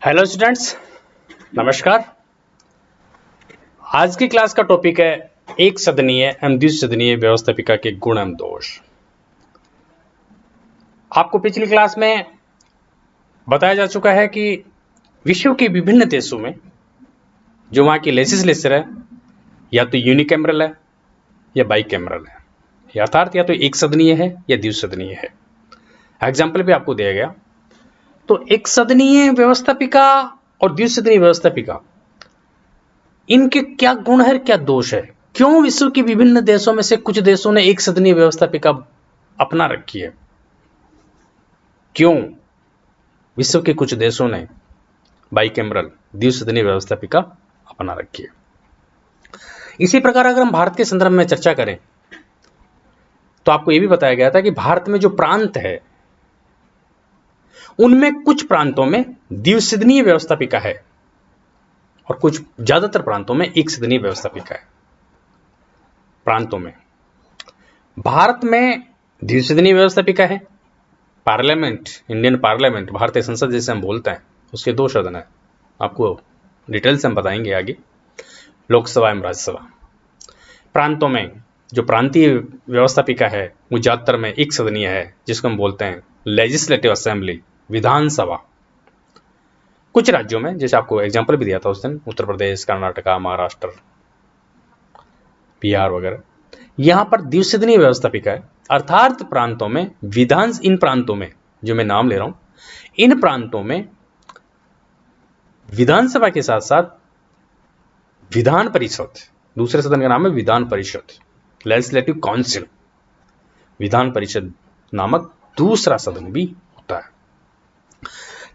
Hello students, नमस्कार। आज की क्लास का टॉपिक है एक सदनीय एवं द्विसदनीय व्यवस्थापिका के गुण एवं दोष। आपको पिछली क्लास में बताया जा चुका है कि विश्व के विभिन्न देशों में जो वहाँ की लेजिस्लेचर है या तो यूनिकैमरल है या बाइकैमरल है, अर्थात या तो एक सदनीय है या द्विसदनीय है। एग्जाम्पल भी आपको दिया गया। तो एक सदनीय व्यवस्थापिका और द्विसदनीय व्यवस्थापिका, इनके क्या गुण है, क्या दोष है? क्यों विश्व के विभिन्न देशों में से कुछ देशों ने एक सदनीय व्यवस्थापिका अपना रखी है? क्यों विश्व के कुछ देशों ने बाइकैमरल द्विसदनीय व्यवस्थापिका अपना रखी है? इसी प्रकार अगर हम भारत के संदर्भ में चर्चा करें तो आपको यह भी बताया गया था कि भारत में जो प्रांत है उनमें कुछ प्रांतों में द्विसदनीय व्यवस्थापिका है और कुछ ज्यादातर प्रांतों में एक सदनीय व्यवस्थापिका है। प्रांतों में भारत में द्विसदनीय व्यवस्थापिका है। पार्लियामेंट, इंडियन पार्लियामेंट, भारतीय संसद जैसे हम बोलते हैं, उसके दो सदन है। आपको डिटेल से हम बताएंगे आगे, लोकसभा एवं राज्यसभा। प्रांतों में जो प्रांतीय व्यवस्थापिका है वो ज्यादातर में एक सदनीय है, जिसको हम बोलते हैं लेजिस्लेटिव असेंबली, विधानसभा। कुछ राज्यों में, जैसे आपको एग्जाम्पल भी दिया था उस दिन, उत्तर प्रदेश, कर्नाटका, महाराष्ट्र, बिहार वगैरह, यहां पर द्विसदनीय व्यवस्थापिका है। अर्थात प्रांतों में इन प्रांतों में जो मैं नाम ले रहा हूं, इन प्रांतों में विधानसभा के साथ साथ विधान परिषद, दूसरे सदन का नाम है विधान परिषद, लेजिस्लेटिव काउंसिल, विधान परिषद नामक दूसरा सदन भी होता है।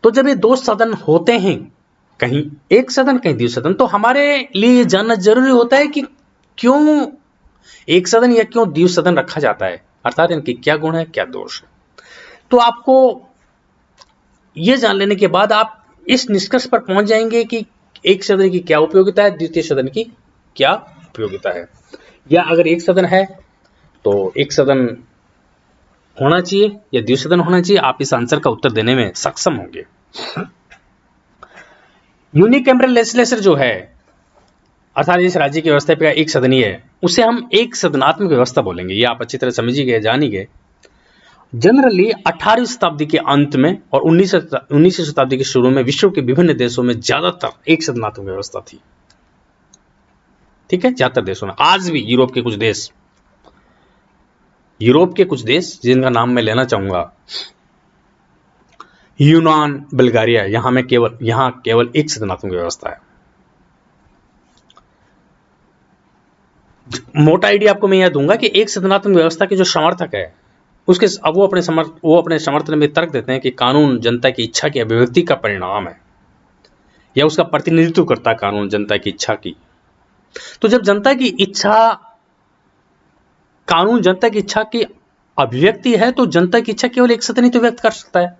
तो जब ये दो सदन होते हैं, कहीं एक सदन कहीं द्विसदन, तो हमारे लिए ये जानना जरूरी होता है कि क्यों एक सदन या क्यों द्विसदन रखा जाता है, अर्थात इनके क्या गुण है, क्या दोष है। तो आपको यह जान लेने के बाद आप इस निष्कर्ष पर पहुंच जाएंगे कि एक सदन की क्या उपयोगिता है, द्वितीय सदन की क्या उपयोगिता है, या अगर एक सदन है तो एक सदन होना चाहिए या द्विसदन होना चाहिए। आप इस आंसर का उत्तर देने में सक्षम होंगे। यूनिकैमरल लेजिस्लेचर जो है, अर्थात इस राज्य की व्यवस्था पे एक सदनीय है, उसे हम एक सदनात्मक व्यवस्था बोलेंगे। ये आप अच्छी तरह समझ गए, जान ही गए। जनरली 18वीं शताब्दी के अंत में और 19वीं शताब्दी के शुरू में विश्व के विभिन्न देशों में ज्यादातर एक सदनात्मक व्यवस्था थी। ठीक है, ज्यादातर देशों में। आज भी यूरोप के कुछ देश जिनका नाम मैं लेना चाहूंगा, यूनान, बल्गारिया, यहां केवल एक सदनात्मक व्यवस्था है। मोटा आइडिया आपको मैं यह दूंगा कि एक सदनात्मक व्यवस्था के जो समर्थक है, उसके अब वो अपने समर्थन में तर्क देते हैं कि कानून जनता की इच्छा की अभिव्यक्ति का परिणाम है, या उसका प्रतिनिधित्व करता है कानून जनता की इच्छा की। तो जब कानून जनता की इच्छा की अभिव्यक्ति है, तो जनता की इच्छा केवल एक सदन ही तो व्यक्त कर सकता है।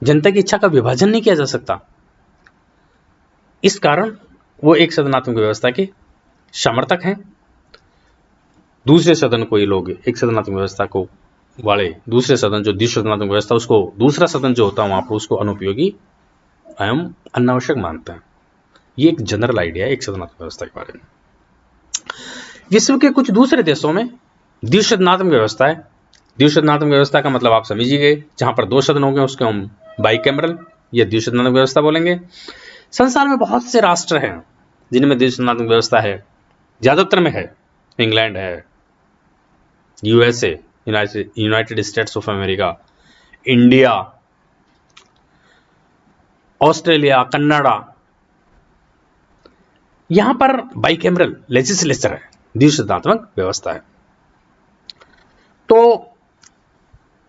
जनता की इच्छा का विभाजन नहीं किया जा सकता। इस कारण वो एक सदनात्मक व्यवस्था के समर्थक हैं। दूसरे सदन को ये लोग एक सदनात्मक व्यवस्था को वाले दूसरे सदन जो द्विसदनात्मक व्यवस्था, उसको दूसरा सदन जो होता है वहां पर उसको अनुपयोगी एवं अनावश्यक मानते हैं। ये एक जनरल आइडिया है एक सदनात्मक व्यवस्था के बारे में। विश्व के कुछ दूसरे देशों में द्विसदनात्मक व्यवस्था है। द्विसदनात्मक व्यवस्था का मतलब आप समझ ही गए, जहां पर दो सदन होंगे उसको हम बाइकैमरल या द्विसदनात्मक व्यवस्था बोलेंगे। संसार में बहुत से राष्ट्र हैं जिनमें द्विसदनात्मक व्यवस्था है। ज्यादातर में है इंग्लैंड है, USA, United states of America, India, Australia, Canada. यहां पर बाइकैमरल लेजिस्लेचर है, द्विसदनात्मक व्यवस्था है। तो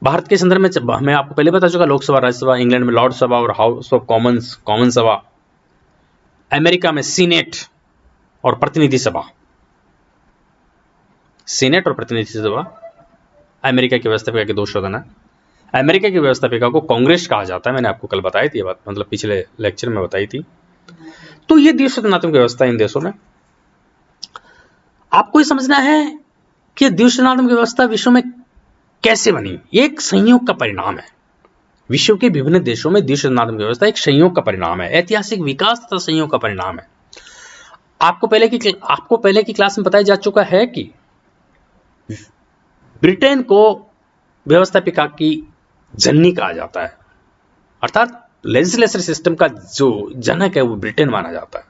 भारत के संदर्भ में मैं आपको पहले बता चुका, लोकसभा, राज्यसभा, इंग्लैंड में लॉर्ड सभा और हाउस ऑफ कॉमन सभा, अमेरिका में सीनेट और प्रतिनिधि सभा। सीनेट और प्रतिनिधि सभा अमेरिका की व्यवस्थापिका के दो सदन है। अमेरिका की व्यवस्थापिका को कांग्रेस कहा जाता है, मैंने आपको कल बताई थी ये बात, मतलब पिछले लेक्चर में बताई थी। तो ये द्विसदनात्मक व्यवस्था इन देशों में। आपको ये समझना है कि द्विसदनात्मक व्यवस्था विश्व में कैसे बनी, एक संयोग का परिणाम है। विश्व के विभिन्न देशों में द्विसदनात्मक व्यवस्था एक संयोग का परिणाम है, ऐतिहासिक विकास तथा संयोग का परिणाम है। आपको पहले की क्लास में बताया जा चुका है कि ब्रिटेन को व्यवस्थापिका की जननी कहा जाता है, अर्थात लेजिस्लेचर सिस्टम का जो जनक है वो ब्रिटेन माना जाता है।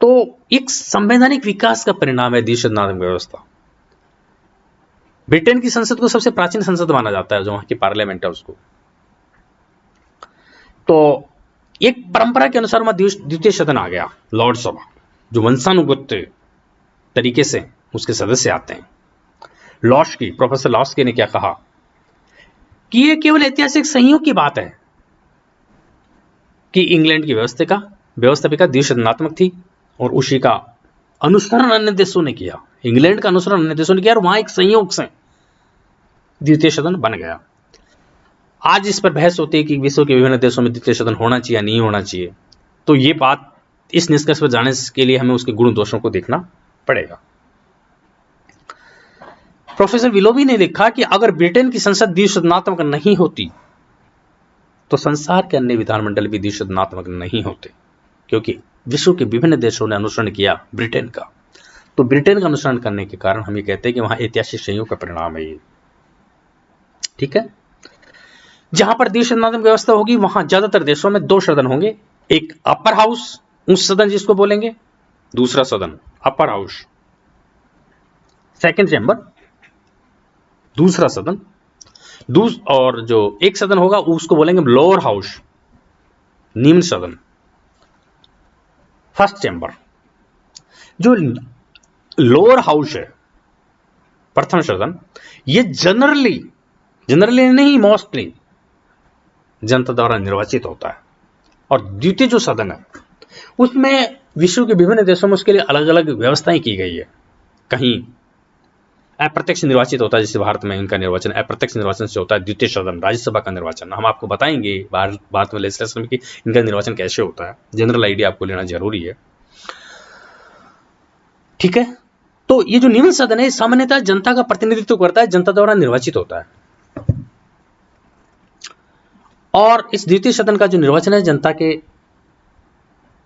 तो एक संवैधानिक विकास का परिणाम है द्विसदनात्मक व्यवस्था। ब्रिटेन की संसद को सबसे प्राचीन संसद माना जाता है, जो वहां की पार्लियामेंट है उसको। तो एक परंपरा के अनुसार वहां द्वितीय सदन आ गया, लॉर्ड सभा, जो वंशानुगत तरीके से उसके सदस्य आते हैं। प्रोफेसर लॉस्की ने क्या कहा कि यह केवल ऐतिहासिक संयोग की बात है कि इंग्लैंड की व्यवस्थापिका द्विसदनात्मक थी और उसी का अनुसरण अन्य देशों ने किया। इंग्लैंड का अनुसरण अन्य देशों ने किया और वहां एक संयोग से द्वितीय सदन बन गया। आज इस पर बहस होती है कि विश्व के विभिन्न देशों में द्वितीय सदन होना चाहिए या नहीं होना चाहिए। तो ये बात, इस निष्कर्ष पर जाने के लिए हमें उसके गुण दोषों को देखना पड़ेगा। प्रोफेसर विलोबी ने लिखा कि अगर ब्रिटेन की संसद द्विसदनात्मक नहीं होती तो संसार के अन्य विधानमंडल भी द्विसदनात्मक नहीं होते, क्योंकि विश्व के विभिन्न देशों ने अनुसरण किया ब्रिटेन का। तो ब्रिटेन का अनुसरण करने के कारण हम ये कहते हैं कि वहां ऐतिहासिक संयोग का परिणाम है ये। ठीक है, जहां पर द्विसदनात्मक व्यवस्था होगी वहां ज्यादातर देशों में दो सदन होंगे, एक अपर हाउस, उच्च सदन जिसको बोलेंगे, दूसरा सदन अपर हाउस, सेकंड चैम्बर, दूसरा सदन, और जो एक सदन होगा उसको बोलेंगे लोअर हाउस, निम्न सदन, फर्स्ट चैम्बर। जो लोअर हाउस है, प्रथम सदन, ये जनरली नहीं, मोस्टली जनता द्वारा निर्वाचित होता है। और द्वितीय जो सदन है उसमें विश्व के विभिन्न देशों में उसके लिए अलग अलग व्यवस्थाएं की गई है। कहीं अप्रत्यक्ष निर्वाचित होता है, जैसे भारत में इनका निर्वाचन अप्रत्यक्ष निर्वाचन से होता है। द्वितीय सदन राज्यसभा का निर्वाचन हम आपको बताएंगे भारत में लेजिस्लेशन में कि इनका निर्वाचन कैसे होता है, जनरल आइडिया आपको लेना जरूरी है। ठीक है, तो ये जो निम्न सदन है सामान्यतः जनता का प्रतिनिधित्व करता है, जनता द्वारा निर्वाचित होता है। और इस द्वितीय सदन का जो निर्वाचन है जनता के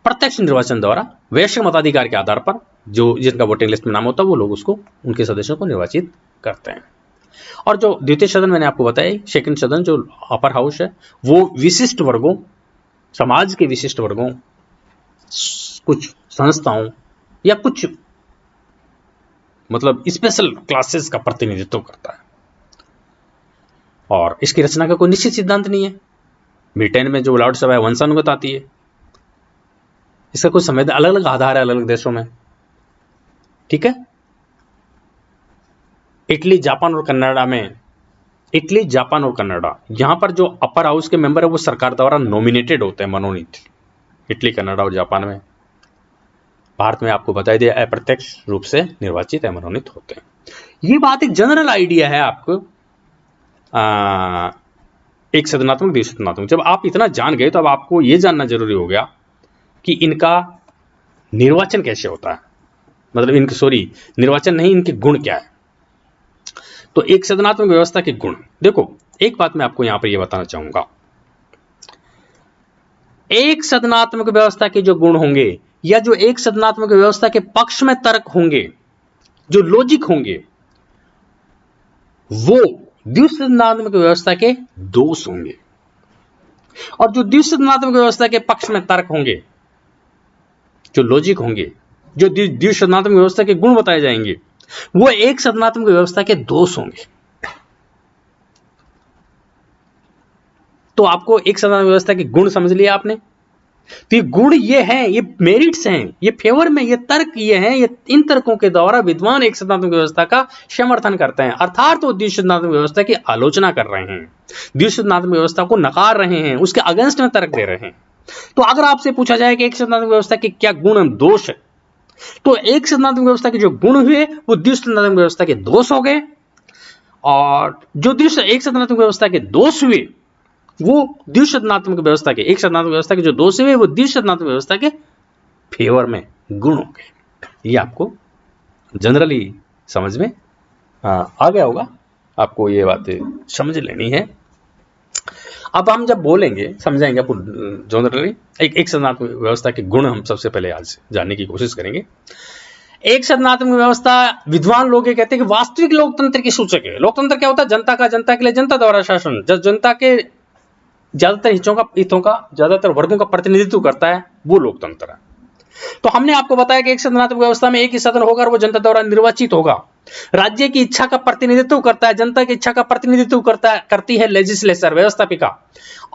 प्रत्यक्ष निर्वाचन द्वारा वैश्विक मताधिकार के आधार पर जो जिनका वोटिंग लिस्ट में नाम होता है वो लोग उसको, उनके सदस्यों को निर्वाचित करते हैं। और जो द्वितीय सदन मैंने आपको बताया, सेकंड सदन जो अपर हाउस है, वो विशिष्ट वर्गों, समाज के विशिष्ट वर्गों, कुछ संस्थाओं या कुछ मतलब स्पेशल क्लासेस का प्रतिनिधित्व करता है। और इसकी रचना का कोई निश्चित सिद्धांत नहीं है। ब्रिटेन में जो लॉर्ड सभा है वंशानुगत आती है, इसका कुछ समय अलग अलग आधार है अलग अलग देशों में। ठीक है, इटली, जापान और कनाडा, यहां पर जो अपर हाउस के मेंबर है वो सरकार द्वारा नॉमिनेटेड होते हैं, मनोनीत। इटली, कनाडा और जापान में। भारत में आपको बताई दिया अप्रत्यक्ष रूप से निर्वाचित है, मनोनीत होते हैं। ये बात एक जनरल आइडिया है आपको, एक सदनात्मक द्विसदनात्मक। जब आप इतना जान गए तो अब आपको यह जानना जरूरी हो गया कि इनका निर्वाचन कैसे होता है, मतलब निर्वाचन नहीं, इनके गुण क्या है। तो एक सदनात्मक व्यवस्था के गुण देखो, एक बात मैं आपको यहां पर यह बताना चाहूंगा, एक सदनात्मक व्यवस्था के जो गुण होंगे या जो एक सदनात्मक व्यवस्था के पक्ष में तर्क होंगे, जो लॉजिक होंगे, वो द्विसदनात्मक व्यवस्था के दोष होंगे। और जो द्विसदनात्मक व्यवस्था के पक्ष में तर्क होंगे, जो लॉजिक होंगे, जो द्विसदनात्मक व्यवस्था के गुण बताए जाएंगे, वो एक सदनात्मक व्यवस्था के दोष होंगे। तो आपको एक सदनात्मक व्यवस्था के गुण समझ लिया आपने। तो ये गुण ये हैं, ये मेरिट्स हैं, ये फेवर में, ये तर्क ये हैं, ये इन तर्कों के द्वारा विद्वान एक सदनात्मक व्यवस्था का समर्थन करते हैं, अर्थात वो द्विसदनात्मक व्यवस्था की आलोचना कर रहे हैं, द्विसदनात्मक व्यवस्था को नकार रहे हैं, उसके अगेंस्ट में तर्क दे रहे हैं। तो अगर आपसे पूछा जाए कि एक सदनात्मक व्यवस्था के क्या गुण एवं दोष है, तो एक सदनात्मक व्यवस्था के जो गुण हुए वो द्विसदनात्मक व्यवस्था के दोष हो गए, और जो एक सदनात्मक व्यवस्था के दोष हुए वो द्विसदनात्मक व्यवस्था के, एक सदनात्मक व्यवस्था के जो दोष हुए वो द्विसदनात्मक व्यवस्था के फेवर में गुण हो गए। ये आपको जनरली समझ में आ गया होगा, आपको ये बातें समझ लेनी है। अब हम जब बोलेंगे समझाएंगे आपको जनरली एक सदनात्मक व्यवस्था के गुण हम सबसे पहले आज जानने की कोशिश करेंगे। एक सदनात्मक व्यवस्था विद्वान लोग ये कहते हैं कि वास्तविक लोकतंत्र की सूचक है। लोकतंत्र क्या होता है? जनता का, जनता के लिए, जनता द्वारा शासन, जब जनता के ज्यादातर हितों का ज्यादातर वर्गों का प्रतिनिधित्व करता है, वो लोकतंत्र है। तो हमने आपको बताया कि एक सदनात्मक व्यवस्था में एक ही सदन होगा और वो जनता द्वारा निर्वाचित होगा। राज्य की इच्छा का प्रतिनिधित्व करता है, जनता की इच्छा का प्रतिनिधित्व करती है लेजिस्लेचर, व्यवस्थापिका।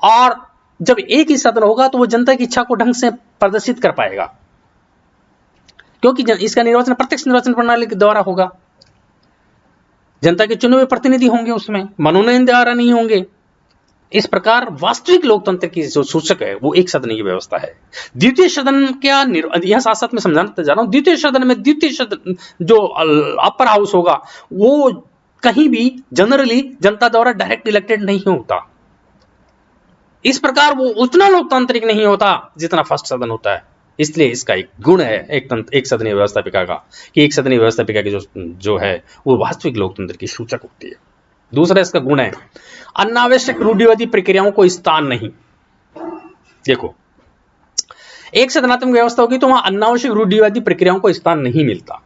और जब एक ही सदन होगा तो वो जनता की इच्छा को ढंग से प्रदर्शित कर पाएगा, क्योंकि इसका निर्वाचन प्रत्यक्ष निर्वाचन प्रणाली के द्वारा होगा। जनता के चुने हुए प्रतिनिधि होंगे, उसमें मनोनयन द्वारा नहीं होंगे। इस प्रकार वास्तविक लोकतंत्र की जो सूचक है वो एक सदन की व्यवस्था है। द्वितीय सदन क्या, यहां साथ साथ में समझाना जा रहा हूं, द्वितीय सदन में द्वितीय सदन जो अपर हाउस होगा वो कहीं भी जनरली जनता द्वारा डायरेक्ट इलेक्टेड नहीं होता। इस प्रकार वो उतना लोकतांत्रिक नहीं होता जितना फर्स्ट सदन होता है। इसलिए इसका एक गुण है एक सदनीय व्यवस्थापिका का, कि एक सदनीय व्यवस्थापिका की जो है वो वास्तविक लोकतंत्र की सूचक होती है। दूसरा इसका गुण है अनावश्यक रूढ़िवादी प्रक्रियाओं को स्थान नहीं। देखो, एक सदनात्मक व्यवस्था होगी तो वहां अनावश्यक रूढ़िवादी प्रक्रियाओं को स्थान नहीं मिलता,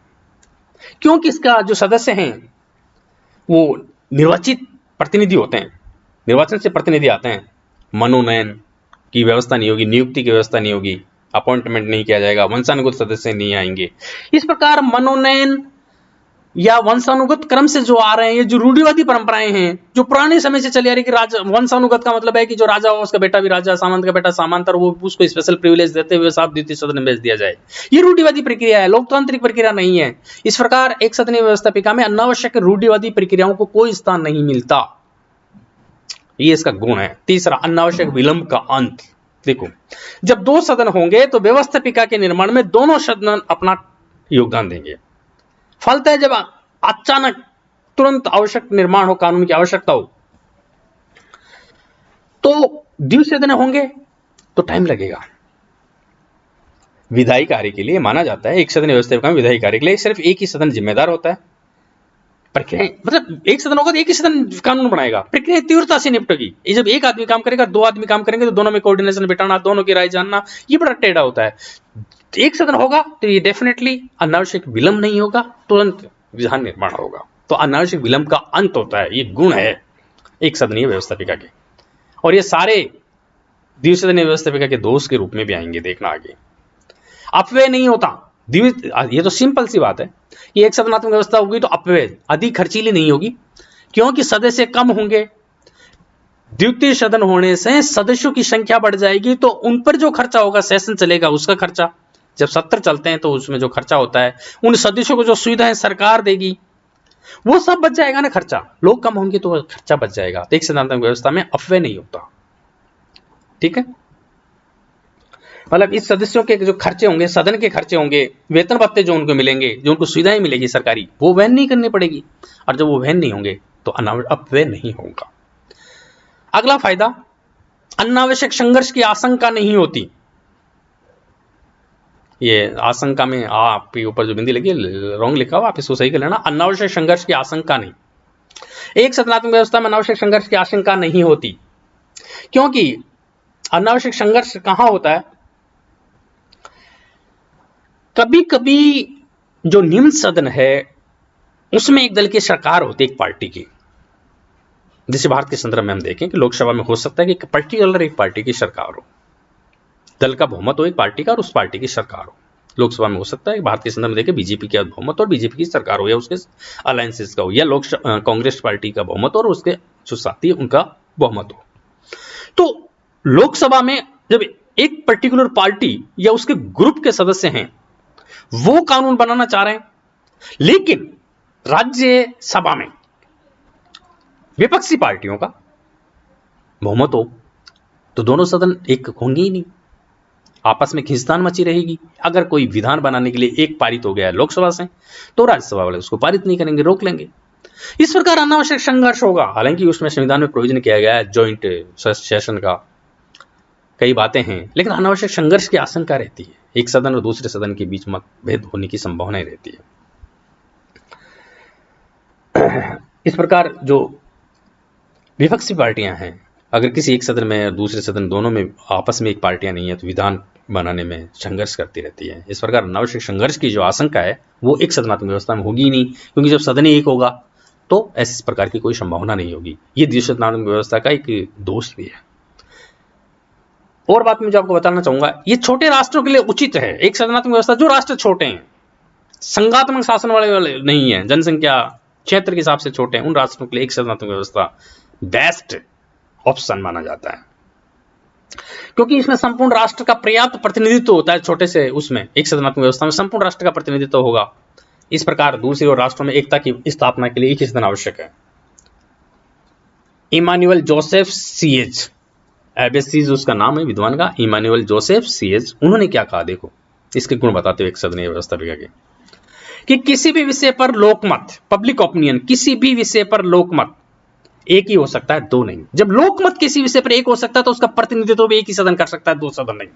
क्योंकि इसका जो सदस्य हैं वो निर्वाचित प्रतिनिधि होते हैं, निर्वाचन से प्रतिनिधि आते हैं। मनोनयन की व्यवस्था नहीं होगी, नियुक्ति की व्यवस्था नहीं होगी, अपॉइंटमेंट नहीं किया जाएगा, वंशानुगत सदस्य नहीं आएंगे। इस प्रकार मनोनयन या वंशानुगत क्रम से जो आ रहे हैं, ये जो रूढ़िवादी परंपराएं हैं जो पुराने समय से चली आ रही, कि राजा, वंशानुगत का मतलब है कि जो राजा हो उसका बेटा भी राजा, सामंत का बेटा सामंत, और वो उसको स्पेशल प्रिविलेज देते हुए साथ द्वितीय सदन में भेज दिया जाए। ये रूढ़िवादी प्रक्रिया है, लोकतांत्रिक प्रक्रिया नहीं है। इस प्रकार एक सदनीय व्यवस्थापिका में अनावश्यक रूढ़िवादी प्रक्रियाओं को कोई स्थान नहीं मिलता, ये इसका गुण है। तीसरा, अनावश्यक विलंब का अंत। देखो, जब दो सदन होंगे तो व्यवस्थापिका के निर्माण में दोनों सदन अपना योगदान देंगे। फलतः जब अचानक तुरंत आवश्यक निर्माण हो, कानून की आवश्यकता हो, तो द्वितीय सदन होंगे तो टाइम लगेगा। विधायी कार्य के लिए माना जाता है, एक सदन व्यवस्था में विधायी कार्य के लिए सिर्फ एक ही सदन जिम्मेदार होता है। प्रक्रिया मतलब एक सदन होगा तो एक ही सदन कानून बनाएगा, प्रक्रिया तीव्रता से निपटेगी। जब एक आदमी काम करेगा, दो आदमी काम करेंगे तो दोनों में कोऑर्डिनेशन बिठाना, दोनों की राय जानना, ये बड़ा टेढ़ा होता है। एक सदन होगा तो ये डेफिनेटली अनावश्यक विलंब नहीं होगा, तुरंत विधान निर्माण होगा। तो अनावश्यक विलंब का अंत होता है, ये गुण है एक सदनीय व्यवस्थापिका के। और ये सारे द्विसदनीय व्यवस्थापिका के दोष के रूप में भी आएंगे, देखना आगे। अपव्यय नहीं होता, ये तो सिंपल सी बात है कि एक सदनात्मक व्यवस्था होगी तो अपव्यय, अधिक खर्चीली नहीं होगी, क्योंकि सदस्य कम होंगे। द्वितीय सदन होने से सदस्यों की संख्या बढ़ जाएगी, तो उन पर जो खर्चा होगा, सेशन चलेगा उसका खर्चा, जब सत्र चलते हैं तो उसमें जो खर्चा होता है, उन सदस्यों को जो सुविधाएं सरकार देगी, वो सब बच जाएगा ना खर्चा। लोग कम होंगे तो खर्चा बच जाएगा। तो एक सदनात्मक व्यवस्था में अपव्यय नहीं होता, ठीक है। मतलब इस सदस्यों के जो खर्चे होंगे, सदन के खर्चे होंगे, वेतन भत्ते जो उनको मिलेंगे, जो उनको सुविधाएं मिलेगी सरकारी, वो वहन नहीं करनी पड़ेगी। और जब वो वहन नहीं होंगे तो अपव्यय नहीं होगा। अगला फायदा, अनावश्यक संघर्ष की आशंका नहीं होती। ये आशंका में आपके ऊपर जो बिंदी लगी है रॉन्ग लिखा हुआ, आप इसको सही कर लेना। अनावश्यक संघर्ष की आशंका नहीं, एक सदनात्मक व्यवस्था में अनावश्यक संघर्ष की आशंका नहीं होती, क्योंकि अनावश्यक संघर्ष कहां होता है, कभी कभी जो निम्न सदन है उसमें एक दल की सरकार होती है, एक पार्टी की। जैसे भारत के संदर्भ में हम देखें कि लोकसभा में हो सकता है कि पर्टिकुलर एक पार्टी की सरकार हो, दल का बहुमत हो एक पार्टी का और उस पार्टी की सरकार हो। लोकसभा में हो सकता है भारत के संदर्भ में देखें बीजेपी का बहुमत और बीजेपी की सरकार हो, या उसके अलायंसेस का हो, या कांग्रेस पार्टी का बहुमत हो और उसके जो साथी उनका बहुमत हो। तो लोकसभा में जब एक पर्टिकुलर पार्टी या उसके ग्रुप के सदस्य हैं, वो कानून बनाना चाह रहे हैं, लेकिन राज्यसभा में विपक्षी पार्टियों का बहुमत हो, तो दोनों सदन एक होंगे ही नहीं, आपस में खींचतान मची रहेगी। अगर कोई विधान बनाने के लिए एक पारित हो गया है लोकसभा से, तो राज्यसभा वाले उसको पारित नहीं करेंगे, रोक लेंगे। इस प्रकार अनावश्यक संघर्ष होगा। हालांकि उसमें संविधान में प्रोविजन किया गया है जॉइंट सेशन का, कई बातें हैं, लेकिन अनावश्यक संघर्ष की आशंका रहती है, एक सदन और दूसरे सदन के बीच मतभेद होने की संभावना रहती है। इस प्रकार जो विपक्षी पार्टियां हैं अगर किसी एक सदन में और दूसरे सदन दोनों में आपस में एक पार्टियां नहीं है तो विधान बनाने में संघर्ष करती रहती है। इस प्रकार अनावश्यक संघर्ष की जो आशंका है वो एक सदनात्मक व्यवस्था में होगी ही नहीं, क्योंकि जब सदन ही एक होगा तो इस प्रकार की कोई संभावना नहीं होगी। ये द्विसदनात्मक व्यवस्था का एक दोष भी है। और बात मैं जो आपको बताना चाहूंगा, ये छोटे राष्ट्रों के लिए उचित है एक सदनात्मक व्यवस्था। जो राष्ट्र छोटे हैं, संघात्मक शासन वाले नहीं है, जनसंख्या क्षेत्र के हिसाब से छोटे हैं, उन राष्ट्रों के लिए एक सदनात्मक व्यवस्था बेस्ट ऑप्शन माना जाता है, क्योंकि इसमें संपूर्ण राष्ट्र का पर्याप्त प्रतिनिधित्व होता है। छोटे से उसमें एक सदनात्मक व्यवस्था में संपूर्ण राष्ट्र का प्रतिनिधित्व होगा। इस प्रकार दूसरी ओर राष्ट्रों में एकता की स्थापना के लिए एक ही सदन आवश्यक है। इमानुएल जोसेफ सीएज, एबेसीज उसका नाम है विद्वान का, इमानुएल जोसेफ सीएज, उन्होंने क्या कहा देखो इसके गुण बताते हुए एक सदनीय व्यवस्था कि किसी भी विषय पर लोकमत, पब्लिक ओपिनियन, किसी भी विषय पर लोकमत एक ही हो सकता है, दो नहीं। जब लोकमत किसी विषय पर एक हो सकता है तो उसका प्रतिनिधित्व भी एक ही सदन कर सकता है, दो सदन नहीं।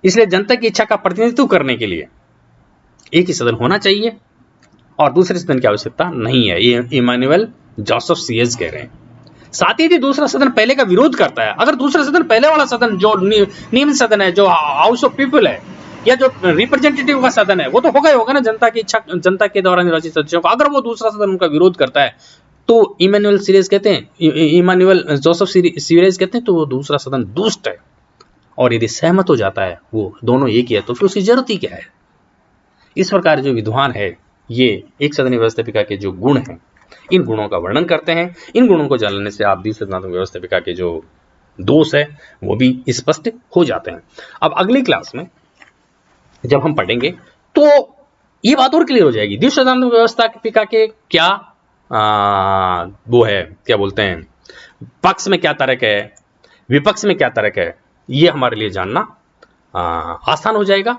इसलिए जनता की इच्छा का प्रतिनिधित्व करने के लिए एक ही सदन होना चाहिए और दूसरे सदन की आवश्यकता नहीं है, ये इमानुएल जोसेफ सीएज कह रहे हैं। साथ ही दूसरा सदन पहले का विरोध करता है। अगर दूसरा सदन पहले वाला सदन जो नियमित सदन है, जो हाउस ऑफ पीपल है या जो रिप्रेजेंटेटिव का सदन है, वो तो होगा ही होगा ना, जनता की इच्छा, जनता के द्वारा निर्वाचित सदस्यों का। अगर वो दूसरा सदन उनका विरोध करता है तो इमानुएल सीरीज कहते हैं, इमानुएल जोसेफ सीरीज कहते हैं तो वो दूसरा सदन दुष्ट है। और यदि सहमत हो जाता है वो दोनों एक ही है तो फिर उसकी जरूरत ही क्या है। इस प्रकार जो विद्वान है ये एक सदनीय व्यवस्थापिका के जो गुण हैं, इन गुणों का वर्णन करते हैं। इन गुणों को जानने से आप द्विसदनात्मक व्यवस्थापिका के जो दोष है वो भी स्पष्ट हो जाते हैं। अब अगली क्लास में जब हम पढ़ेंगे तो ये बात और क्लियर हो जाएगी, द्विसदनात्मक व्यवस्थापिका के क्या वो है, क्या बोलते हैं, पक्ष में क्या तर्क है, विपक्ष में क्या तर्क है, ये हमारे लिए जानना आसान हो जाएगा।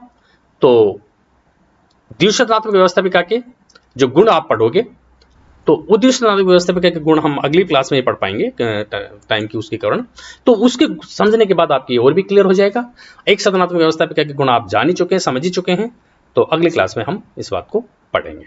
तो द्विसदनात्मक व्यवस्थापिका के जो गुण आप पढ़ोगे तो वो द्विसदनात्मक व्यवस्थापिका के गुण हम अगली क्लास में पढ़ पाएंगे टाइम की उसके कारण। तो उसके समझने के बाद आपकी और भी क्लियर हो जाएगा। एक सदनात्मक व्यवस्थापिका के गुण आप जान ही चुके हैं, समझ ही चुके हैं। तो अगली क्लास में हम इस बात को पढ़ेंगे।